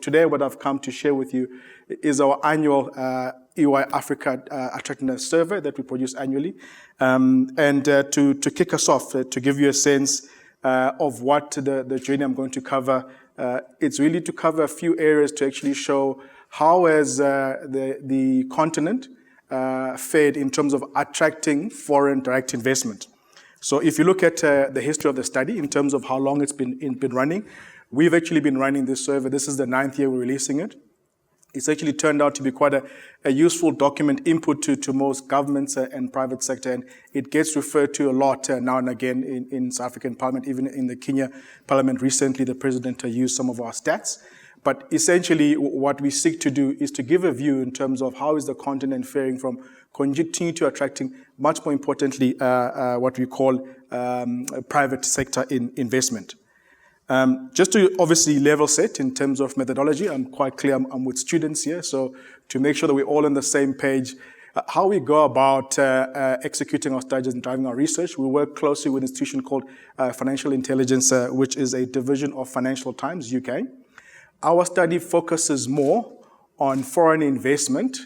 today what I've come to share with you is our annual EY Africa Attractiveness Survey that we produce annually. To kick us off, to give you a sense of what the journey I'm going to cover, it's really to cover a few areas to actually show how has the continent fared in terms of attracting foreign direct investment. So if you look at the history of the study in terms of how long it's been running, we've actually been running this survey. This is the 9th year we're releasing it. It's actually turned out to be quite a useful document input to most governments and private sector, and it gets referred to a lot now and again in South African Parliament, even in the Kenya Parliament recently, the President used some of our stats. But essentially what we seek to do is to give a view in terms of how is the continent faring from continue to attracting, much more importantly, what we call private sector investment. Just to obviously level set in terms of methodology, I'm quite clear I'm with students here, so to make sure that we're all on the same page, how we go about executing our studies and driving our research, we work closely with an institution called Financial Intelligence, which is a division of Financial Times, UK. Our study focuses more on foreign investment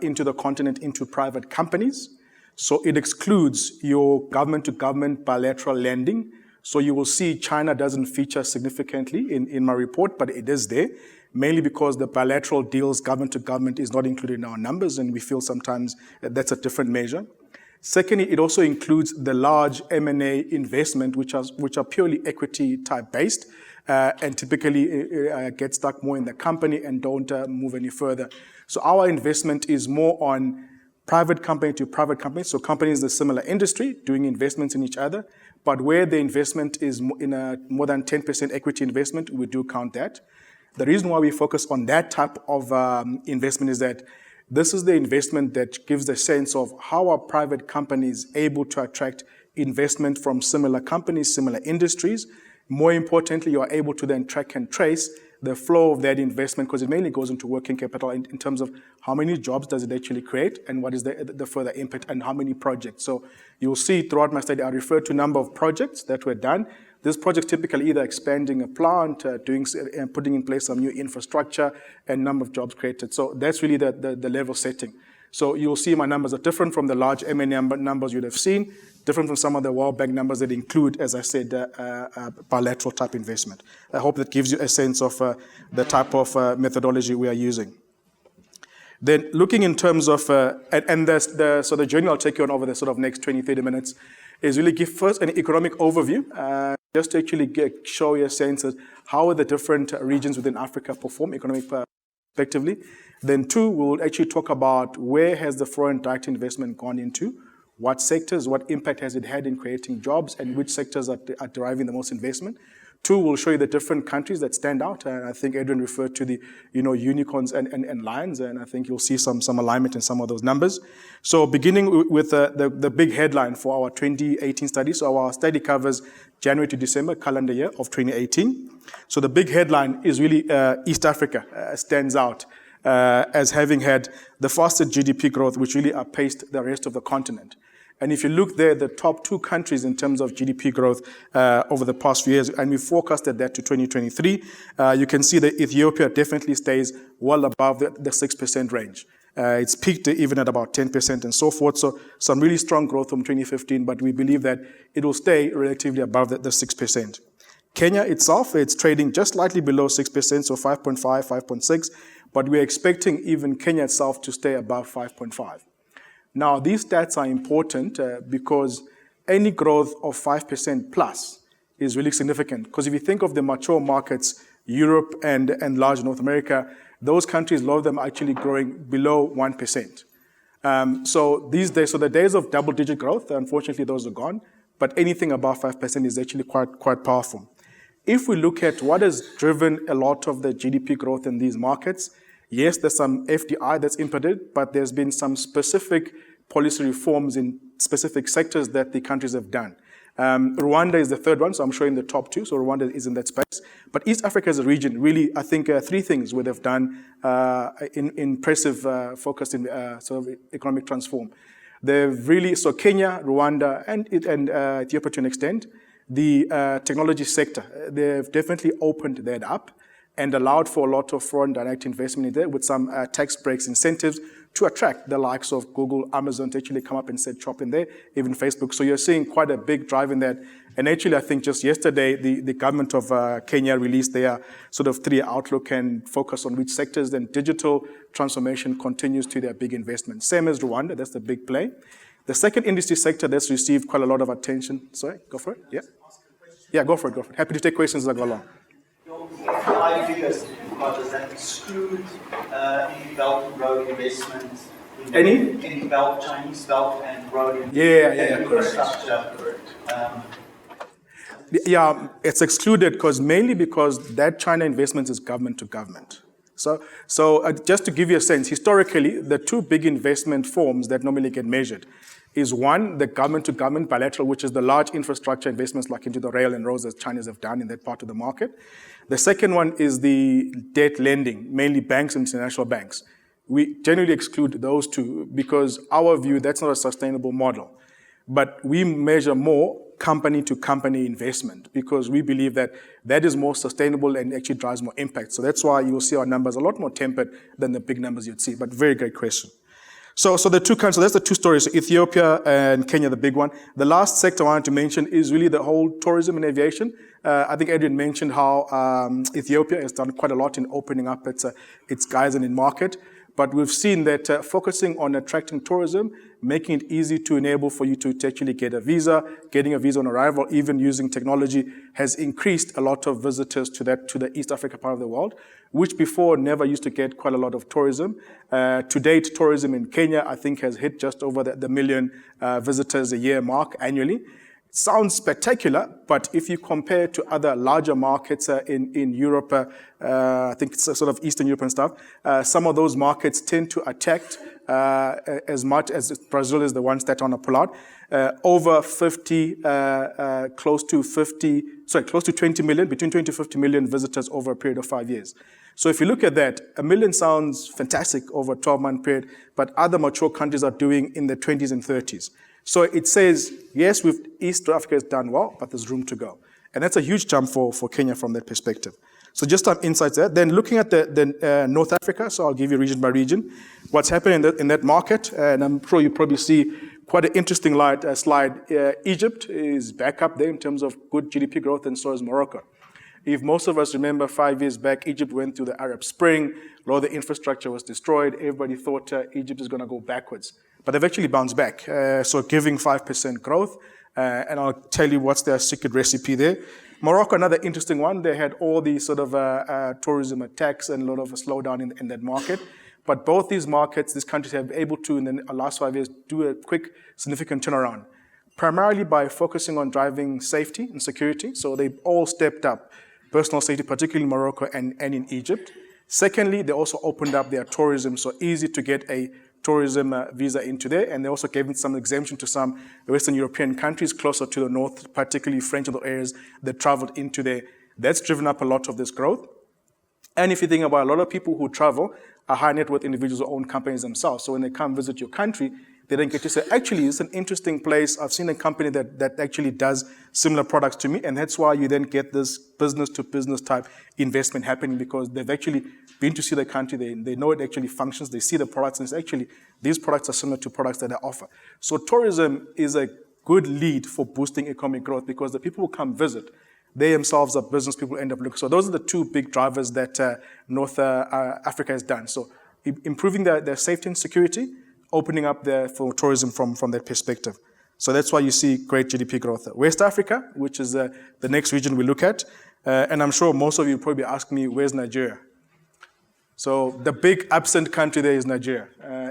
into the continent, into private companies. So it excludes your government-to-government bilateral lending. So you will see China doesn't feature significantly in my report, but it is there, mainly because the bilateral deals, government-to-government, is not included in our numbers, and we feel sometimes that's a different measure. Secondly, it also includes the large M&A investment, which are purely equity-type based, and typically get stuck more in the company and don't move any further. So our investment is more on private company to private company, so companies in a similar industry doing investments in each other, but where the investment is in a more than 10% equity investment, we do count that. The reason why we focus on that type of investment is that this is the investment that gives the sense of how are private companies able to attract investment from similar companies, similar industries. More importantly, you are able to then track and trace the flow of that investment, because it mainly goes into working capital in terms of how many jobs does it actually create and what is the further impact and how many projects. So you'll see throughout my study, I refer to a number of projects that were done. These projects typically either expanding a plant, putting in place some new infrastructure, and number of jobs created. So that's really the level setting. So you'll see my numbers are different from the large M&A numbers you'd have seen, different from some of the World Bank numbers that include, as I said, bilateral type investment. I hope that gives you a sense of the type of methodology we are using. Then looking in terms of, so the journey I'll take you on over the sort of next 20, 30 minutes is really give first an economic overview, just to actually show you a sense of how the different regions within Africa perform economic perspectively. Then two, we'll actually talk about where has the foreign direct investment gone into, what sectors, what impact has it had in creating jobs, and which sectors are deriving the most investment. Two, we'll show you the different countries that stand out. And I think Adrian referred to the unicorns and lions, and I think you'll see some alignment in some of those numbers. So beginning with the big headline for our 2018 study. So our study covers January to December calendar year of 2018. So the big headline is really East Africa stands out as having had the fastest GDP growth, which really outpaced the rest of the continent. And if you look there, the top two countries in terms of GDP growth over the past few years, and we forecasted that to 2023, you can see that Ethiopia definitely stays well above the 6% range. It's peaked even at about 10% and so forth. So some really strong growth from 2015, but we believe that it will stay relatively above the 6%. Kenya itself, it's trading just slightly below 6%, so 5.5, 5.6, but we're expecting even Kenya itself to stay above 5.5. Now, these stats are important because any growth of 5% plus is really significant. Because if you think of the mature markets, Europe and large North America, those countries, a lot of them are actually growing below 1%. So these days, so the days of double-digit growth, unfortunately, those are gone. But anything above 5% is actually quite powerful. If we look at what has driven a lot of the GDP growth in these markets, yes, there's some FDI that's inputted, but there's been some specific policy reforms in specific sectors that the countries have done. Rwanda is the third one, so I'm showing the top two, so Rwanda is in that space. But East Africa as a region, really, I think three things would have done impressive focus in sort of economic transform. They've really, so Kenya, Rwanda, and Ethiopia to an extent, the technology sector, they've definitely opened that up. and allowed for a lot of foreign direct investment in there with some tax breaks, incentives to attract the likes of Google, Amazon to actually come up and set shop in there, even Facebook. So you're seeing quite a big drive in that. And actually, I think just yesterday, the government of Kenya released their sort of 3-year outlook and focus on which sectors. Then digital transformation continues to their big investment. Same as Rwanda, that's the big play. The second industry sector that's received quite a lot of attention. Sorry, go for it. Yeah. Yeah, go for it. Happy to take questions as I go along. Your FDI figures, does that exclude any belt and road investment? Any belt, Chinese belt and road infrastructure? Correct. Yeah, it's excluded mainly because that China investment is government to government. So just to give you a sense, historically, the 2 big investment forms that normally get measured is one, the government-to-government bilateral, which is the large infrastructure investments like into the rail and roads that Chinese have done in that part of the market. The second one is the debt lending, mainly banks and international banks. We generally exclude those 2 because our view, that's not a sustainable model. But we measure more company-to-company investment because we believe that that is more sustainable and actually drives more impact. So that's why you'll see our numbers a lot more tempered than the big numbers you'd see. But very great question. So the 2 countries, so that's the 2 stories, so Ethiopia and Kenya, the big one. The last sector I wanted to mention is really the whole tourism and aviation. I think Adrian mentioned how Ethiopia has done quite a lot in opening up its guys and in market. But we've seen that focusing on attracting tourism, making it easy to enable for you to actually get a visa, getting a visa on arrival, even using technology, has increased a lot of visitors to the East Africa part of the world, which before never used to get quite a lot of tourism. To date, tourism in Kenya, I think, has hit just over the million visitors a year mark annually. Sounds spectacular, but if you compare to other larger markets in Europe, I think it's sort of Eastern Europe and stuff, some of those markets tend to attract as much as Brazil is the ones that want to pull out, over 50, close to 20 million, between 20 to 50 million visitors over a period of 5 years. So if you look at that, 1 million sounds fantastic over a 12-month period, but other mature countries are doing in the 20s and 30s. So it says, yes, East Africa has done well, but there's room to go. And that's a huge jump for Kenya from that perspective. So just some insights there. Then looking at the North Africa, so I'll give you region by region, what's happening in that market, and I'm sure you probably see quite an interesting slide. Egypt is back up there in terms of good GDP growth, and so is Morocco. If most of us remember 5 years back, Egypt went through the Arab Spring, a lot of the infrastructure was destroyed, everybody thought Egypt is going to go backwards. But they've actually bounced back, so giving 5% growth, and I'll tell you what's their secret recipe there. Morocco, another interesting one, they had all these sort of tourism attacks and a lot of a slowdown in that market. But both these markets, these countries have been able to, in the last 5 years, do a quick, significant turnaround, primarily by focusing on driving safety and security. So they've all stepped up personal safety, particularly in Morocco and in Egypt. Secondly, they also opened up their tourism, so easy to get a tourism visa into there, and they also gave some exemption to some Western European countries closer to the north, particularly French and other areas that traveled into there. That's driven up a lot of this growth. And if you think about a lot of people who travel are high net worth individuals who own companies themselves. So when they come visit your country, they then get to say, actually, it's an interesting place. I've seen a company that actually does similar products to me. And that's why you then get this business to business type investment happening, because they've actually been to see the country. They know it actually functions. They see the products, and it's actually, these products are similar to products that they offer. So tourism is a good lead for boosting economic growth, because the people who come visit, they themselves are business people end up looking. So those are the two big drivers that North Africa has done. So improving their safety and security, opening up for tourism from that perspective. So that's why you see great GDP growth. West Africa, which is the next region we look at, and I'm sure most of you probably ask me, where's Nigeria? So the big absent country there is Nigeria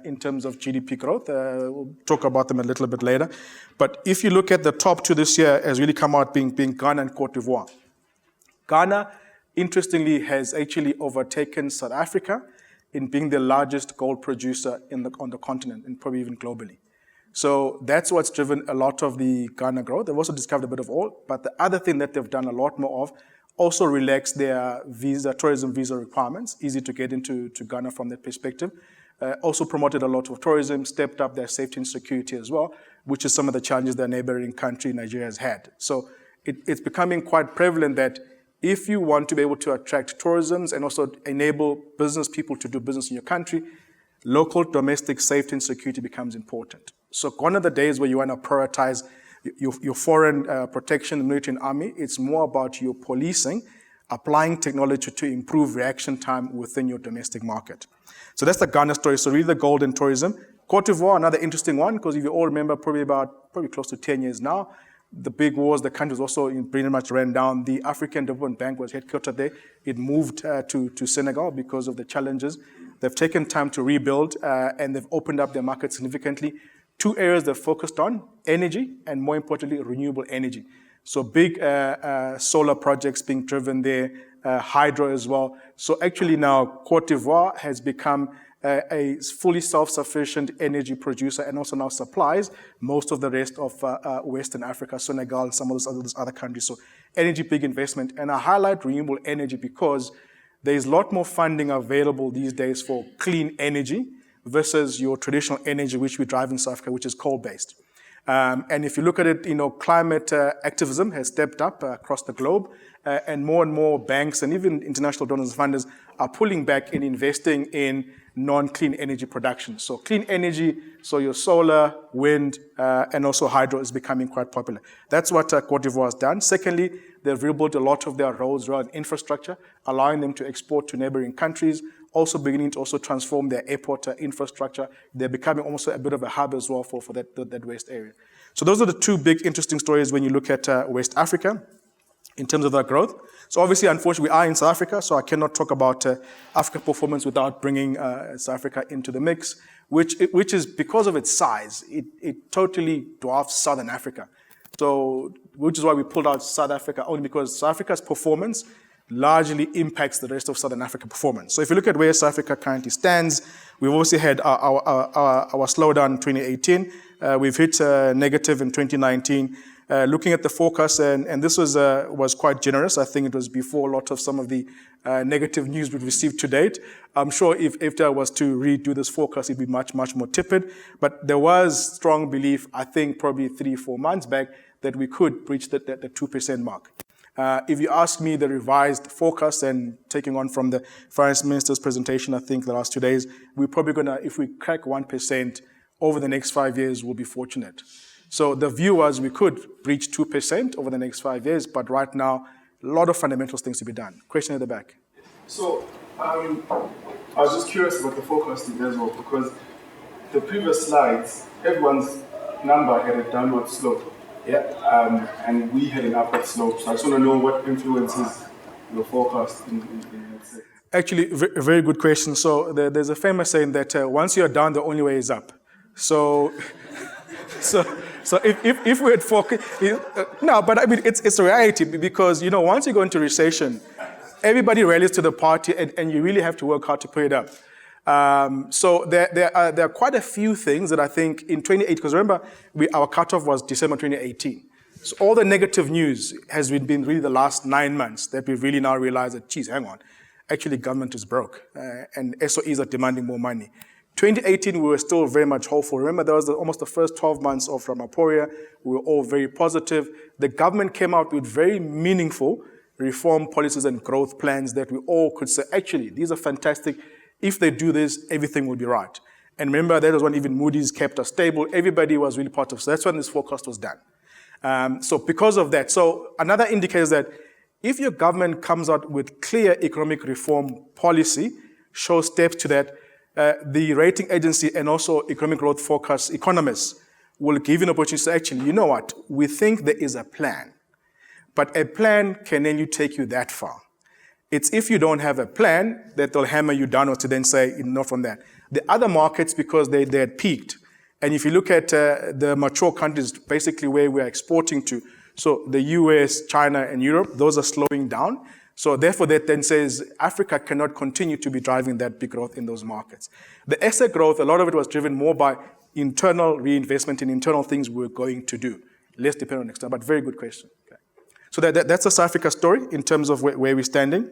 in terms of GDP growth. We'll talk about them a little bit later. But if you look at the top two this year, has really come out being Ghana and Cote d'Ivoire. Ghana, interestingly, has actually overtaken South Africa in being the largest gold producer on the continent, and probably even globally. So that's what's driven a lot of the Ghana growth. They've also discovered a bit of oil, but the other thing that they've done a lot more of, also relaxed their tourism visa requirements, easy to get into Ghana from that perspective. Also promoted a lot of tourism, stepped up their safety and security as well, which is some of the challenges their neighboring country, Nigeria, has had. So it's becoming quite prevalent that if you want to be able to attract tourism and also enable business people to do business in your country, local domestic safety and security becomes important. So gone are the days where you want to prioritize your foreign protection, the military and army. It's more about your policing, applying technology to improve reaction time within your domestic market. So that's the Ghana story. So really the gold in tourism. Cote d'Ivoire, another interesting one, because if you all remember, probably close to 10 years now, the big wars, the country was also pretty much ran down. The African Development Bank was headquartered there. It moved to Senegal because of the challenges. They've taken time to rebuild, and they've opened up their market significantly. Two areas they've focused on, energy, and more importantly, renewable energy. So big solar projects being driven there, hydro as well. So actually now Cote d'Ivoire has become a fully self-sufficient energy producer and also now supplies most of the rest of Western Africa, Senegal, some of those other countries. So energy, big investment. And I highlight renewable energy because there's a lot more funding available these days for clean energy versus your traditional energy, which we drive in South Africa, which is coal-based. And if you look at it, climate activism has stepped up across the globe, and more banks and even international donors and funders are pulling back and investing in non-clean energy production. So clean energy, so your solar, wind, and also hydro is becoming quite popular. That's what Cote d'Ivoire has done. Secondly, they've rebuilt a lot of their roads, rail, and infrastructure, allowing them to export to neighboring countries, also beginning to also transform their airport infrastructure. They're becoming almost a bit of a hub as well for that West area. So those are the two big interesting stories when you look at West Africa in terms of their growth. So obviously, unfortunately, we are in South Africa, so I cannot talk about Africa performance without bringing South Africa into the mix, which is because of its size. It totally dwarfs Southern Africa. So, which is why we pulled out South Africa, only because South Africa's performance largely impacts the rest of Southern Africa performance. So if you look at where South Africa currently stands, we've obviously had our slowdown in 2018. We've hit negative in 2019. Looking at the forecast, and this was quite generous. I think it was before a lot of some of the negative news we've received to date. I'm sure if there was to redo this forecast, it'd be much more tepid. But there was strong belief, I think probably 3-4 months back, that we could breach the 2% mark. If you ask me the revised forecast and taking on from the Finance Minister's presentation, I think the last 2 days, we're probably gonna, if we crack 1% over the next 5 years, we'll be fortunate. So the view was we could breach 2% over the next 5 years, but right now, a lot of fundamental things to be done. Question at the back. So I was just curious about the forecasting as well, because the previous slides, everyone's number had a downward slope. Yeah. And we had an upward slope. So I just want to know what influences your forecast in that sense. Actually, a very good question. So there's a famous saying that once you're down, the only way is up. So if we had focused, no, but I mean, it's a reality because, once you go into recession, everybody rallies to the party and you really have to work hard to put it up. So there are quite a few things that I think in 2018, because remember, our cutoff was December 2018. So all the negative news has been really the last 9 months that we've really now realized that, geez, hang on, actually government is broke and SOEs are demanding more money. 2018, we were still very much hopeful. Remember, that was almost the first 12 months of Ramaphosa. We were all very positive. The government came out with very meaningful reform policies and growth plans that we all could say, actually, these are fantastic. If they do this, everything will be right. And remember, that was when even Moody's kept us stable. Everybody was really part of it. So that's when this forecast was done. So because of that, so another indicator is that if your government comes out with clear economic reform policy, shows steps to that, the rating agency and also economic growth forecast economists will give you an opportunity to say, actually, you know what? We think there is a plan. But a plan can only take you that far. It's if you don't have a plan that they'll hammer you down or to then say, enough from that. The other markets, because they had peaked. And if you look at the mature countries, basically where we're exporting to, so the US, China, and Europe, those are slowing down. So therefore, that then says Africa cannot continue to be driving that big growth in those markets. The asset growth, a lot of it was driven more by internal reinvestment in internal things we're going to do. Less dependent on external, but very good question. Okay. So that's the South Africa story in terms of where we're standing.